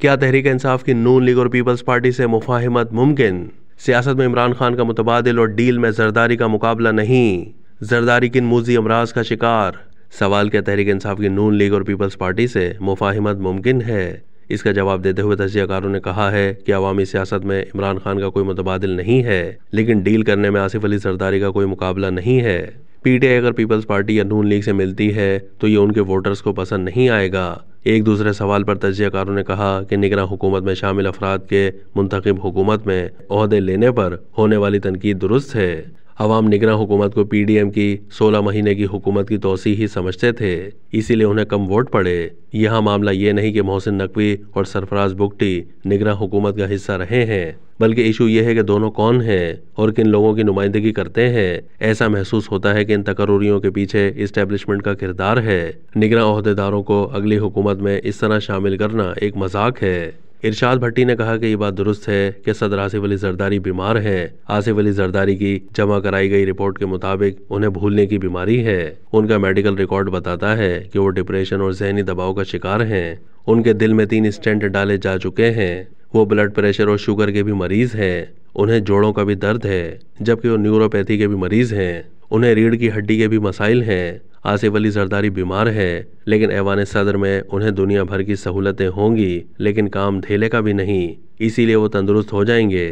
क्या तहरीक इंसाफ की नून लीग और पीपल्स पार्टी से मुफाहिमत मुमकिन? सियासत में इमरान खान का मुतबादिल और डील में जरदारी का मुकाबला नहीं। जरदारी किन मूजी अमराज का शिकार? सवाल क्या तहरीक इंसाफ की नून लीग और पीपल्स पार्टी से मुफाहिमत मुमकिन है? इसका जवाब देते हुए तजियाकारों ने कहा है कि अवामी सियासत में इमरान खान का कोई मुतबादिल नहीं है, लेकिन डील करने में आसिफ अली जरदारी का कोई मुकाबला नहीं है। पीटीआई अगर पीपल्स पार्टी या नून लीग से मिलती है तो ये उनके वोटर्स को पसंद नहीं आएगा। एक दूसरे सवाल पर तजियाकारों ने कहा कि निगरान हुकूमत में शामिल अफराद के मुंतखब हुकूमत में ओहदे लेने पर होने वाली तनकीद दुरुस्त है। अवाम निगरान हुकूमत को पीडीएम की 16 महीने की हुकूमत की तोसी ही समझते थे, इसीलिए उन्हें कम वोट पड़े। यहाँ मामला ये नहीं कि मोहसिन नकवी और सरफराज बुगटी निगरान हुकूमत का हिस्सा रहे हैं, बल्कि इशू ये है कि दोनों कौन हैं और किन लोगों की नुमाइंदगी करते हैं। ऐसा महसूस होता है कि इन तकर्रुरियों के पीछे इस्टेब्लिशमेंट का किरदार है। निगरान ओहदेदारों को अगली हुकूमत में इस तरह शामिल करना एक मजाक है। इरशाद भट्टी ने कहा कि ये बात दुरुस्त है कि सदर आसिफ अली जरदारी बीमार हैं। आसिफ अली जरदारी की जमा कराई गई रिपोर्ट के मुताबिक उन्हें भूलने की बीमारी है। उनका मेडिकल रिकॉर्ड बताता है कि वो डिप्रेशन और जहनी दबाव का शिकार हैं। उनके दिल में 3 स्टेंट डाले जा चुके हैं। वो ब्लड प्रेशर और शुगर के भी मरीज हैं। उन्हें जोड़ों का भी दर्द है, जबकि वो न्यूरोपैथी के भी मरीज हैं। उन्हें रीढ़ की हड्डी के भी मसाइल हैं। आसिफ अली जरदारी बीमार है, लेकिन ऐवान सदर में उन्हें दुनिया भर की सहूलतें होंगी, लेकिन काम धेले का भी नहीं, इसीलिए वो तंदुरुस्त हो जाएंगे।